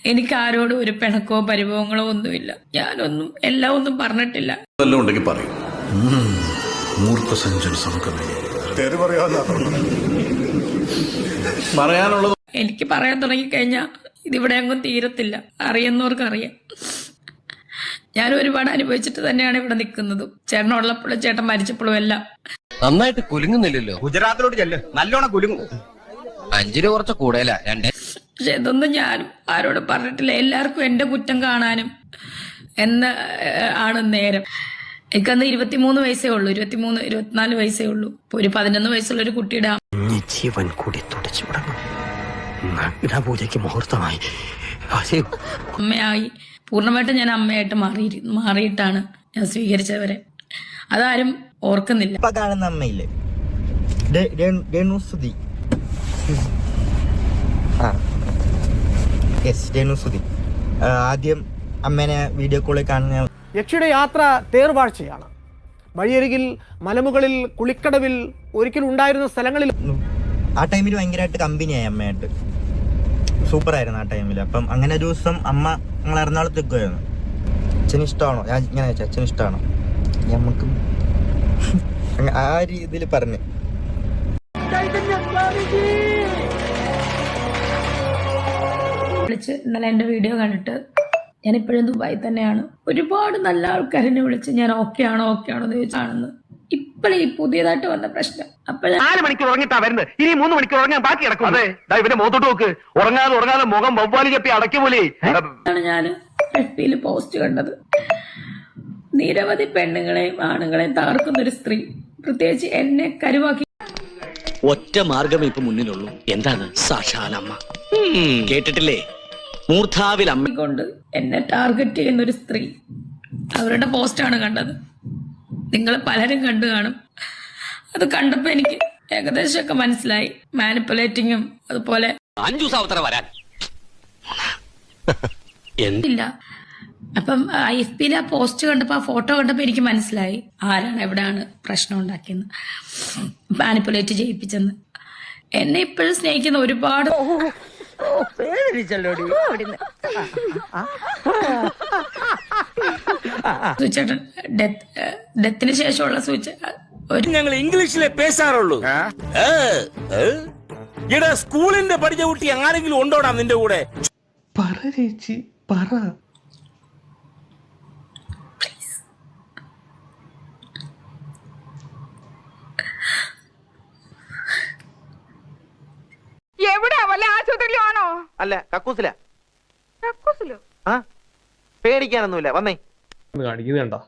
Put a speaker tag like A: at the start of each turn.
A: എനിക്ക് ആരോടും ഒരു പിണക്കോ പരിഭവങ്ങളോ ഒന്നുമില്ല. ഞാനൊന്നും എല്ലാം ഒന്നും പറഞ്ഞിട്ടില്ല. എനിക്ക് പറയാൻ തുടങ്ങിക്കഴിഞ്ഞാൽ ഇതിവിടെ അങ്ങും തീരത്തില്ല. അറിയുന്നവർക്ക് അറിയാം. ഞാൻ ഒരുപാട് അനുഭവിച്ചിട്ട് തന്നെയാണ് ഇവിടെ നിൽക്കുന്നതും. ചേട്ടനുള്ളപ്പോഴും ചേട്ടൻ മരിച്ചപ്പോഴും എല്ലാം.
B: നന്നായിട്ട് കുലുങ്ങുന്നില്ലല്ലോ.
C: ഗുജറാത്തിലോട്ട് ചെല്ല്, നല്ലോണം കുലുങ്ങും.
B: 5 രൂപ കുറച്ച് കൂടുതലാ.
A: പക്ഷെ ഇതൊന്നും ഞാനും ആരോടും പറഞ്ഞിട്ടില്ല. എല്ലാവർക്കും എന്റെ കുറ്റം കാണാനും ആണ് നേരം. എനിക്കന്ന് 23 വയസ്സേ ഉള്ളൂ. 24 വയസ്സേ ഉള്ളൂ. ഒരു 11 വയസ്സുള്ള ഒരു കുട്ടിയുടെ
D: ജീവൻ കൂടി തുടച്ചു വിടണം. പൂജയ്ക്ക് മുഹൂർത്തമായി.
A: അമ്മയായി പൂർണ്ണമായിട്ടും ഞാൻ അമ്മയായിട്ട് മാറിയിട്ടാണ് ഞാൻ സ്വീകരിച്ചവരെ. അതാരും ഓർക്കുന്നില്ല.
E: ഇപ്പൊ കാണുന്ന അമ്മയില്ലേ, രേണുസുതി. രേണുസുതി ആദ്യം അമ്മേനെ വീഡിയോ കോളിൽ കാണുന്ന.
F: യക്ഷിയുടെ യാത്ര തേർവാഴ്ചയാണ്. വഴിയരികിൽ, മലമുകളിൽ, കുളിക്കടവിൽ, ഒരിക്കലും ഉണ്ടായിരുന്ന സ്ഥലങ്ങളിൽ
E: ആ ടൈമിൽ ഭയങ്കരമായിട്ട് കമ്പനിയായി അമ്മയായിട്ട്. സൂപ്പറായിരുന്നു ആ ടൈമിൽ. അപ്പം അങ്ങനെ ഒരു ദിവസം അമ്മ ഞങ്ങൾ എറണാകുളത്ത് നിൽക്കുമായിരുന്നു. അച്ഛന് ഇഷ്ടമാണോ? ഞാൻ ഇങ്ങനെ വെച്ചാൽ അച്ഛന് ഇഷ്ടമാണോ? നമുക്ക് ആ രീതിയിൽ പറഞ്ഞ്
A: വിളിച്ച് ഇന്നലെ എൻ്റെ വീഡിയോ കണ്ടിട്ട് ഞാനിപ്പോഴും ദുബായി തന്നെയാണ്. ഒരുപാട് നല്ല ആൾക്കാരെന്നെ വിളിച്ച് ഞാൻ ഓക്കെ ആണോ എന്ന് ചോദിച്ചാണെന്ന്. ഇപ്പോഴേ ഈ പുതിയതായിട്ട് വന്ന പ്രശ്നം. അപ്പോൾ
C: 4 മണിക്കൂർ ഉറങ്ങിട്ടാ വരുന്നത്. ഇനി 3 മണിക്കൂർ ഉറങ്ങാൻ ബാക്കി കിടക്കും. അതെ, ഇവന്റെ മുഖത്തോട്ട് നോക്ക്. ഉറങ്ങാതെ മുഖം വവ്വാലി കപ്പി അടയ്ക്കുപോലെ.
A: ഞാൻ FB-യിൽ പോസ്റ്റ് കണ്ടത്. നിരവധി പെണ്ണുങ്ങളെയും ആണുങ്ങളെയും തകർക്കുന്നൊരു സ്ത്രീ, പ്രത്യേകിച്ച് എന്നെ കരുവാക്കി.
G: ഒറ്റ മാർഗമേ ഇപ്പൊ മുന്നിലുള്ളൂ. എന്താണ്? സാക്ഷാലമ്മ. കേട്ടിട്ടില്ലേ? മൂർധാവിൽ അമ്മ
A: കൊണ്ട് എന്നെ ടാർഗറ്റ് ചെയ്യുന്ന ഒരു സ്ത്രീ. അവരുടെ പോസ്റ്റാണ് കണ്ടത്. നിങ്ങൾ പലരും കണ്ടു കാണും. അത് കണ്ടപ്പോ എനിക്ക് ഏകദേശമൊക്കെ മനസ്സിലായി. മാനിപ്പുലേറ്റിങ്ങും അതുപോലെ
G: വരാൻ
A: ഇല്ല. അപ്പം FB-യിൽ ആ പോസ്റ്റ് കണ്ടപ്പോ, ആ ഫോട്ടോ കണ്ടപ്പോ എനിക്ക് മനസ്സിലായി ആരാണ് എവിടെയാണ് പ്രശ്നം ഉണ്ടാക്കിയെന്ന്, മാനിപ്പുലേറ്റ് ചെയ്യിപ്പിച്ചെന്ന്. എന്നെ ഇപ്പോഴും സ്നേഹിക്കുന്ന ഒരുപാട് സൂചേട്ടൻ ഡെത്തിന് ശേഷമുള്ള
H: ഞങ്ങൾ ഇംഗ്ലീഷിലെ പേശാറുള്ളൂ. ഇവിടെ സ്കൂളിന്റെ പഠിച്ച കുട്ടി ആരെങ്കിലും ഉണ്ടോടാ നിന്റെ കൂടെ?
D: പറ ചേച്ചി പറ.
I: എവിടാ? വല്ല ആശുപത്രിയിലും ആണോ?
C: അല്ല, കക്കൂസില.
I: കക്കൂസിലോ?
C: പേടിക്കാനൊന്നുമില്ല, വന്നേ.
F: കാണിക്കുന്നത് കണ്ടോ?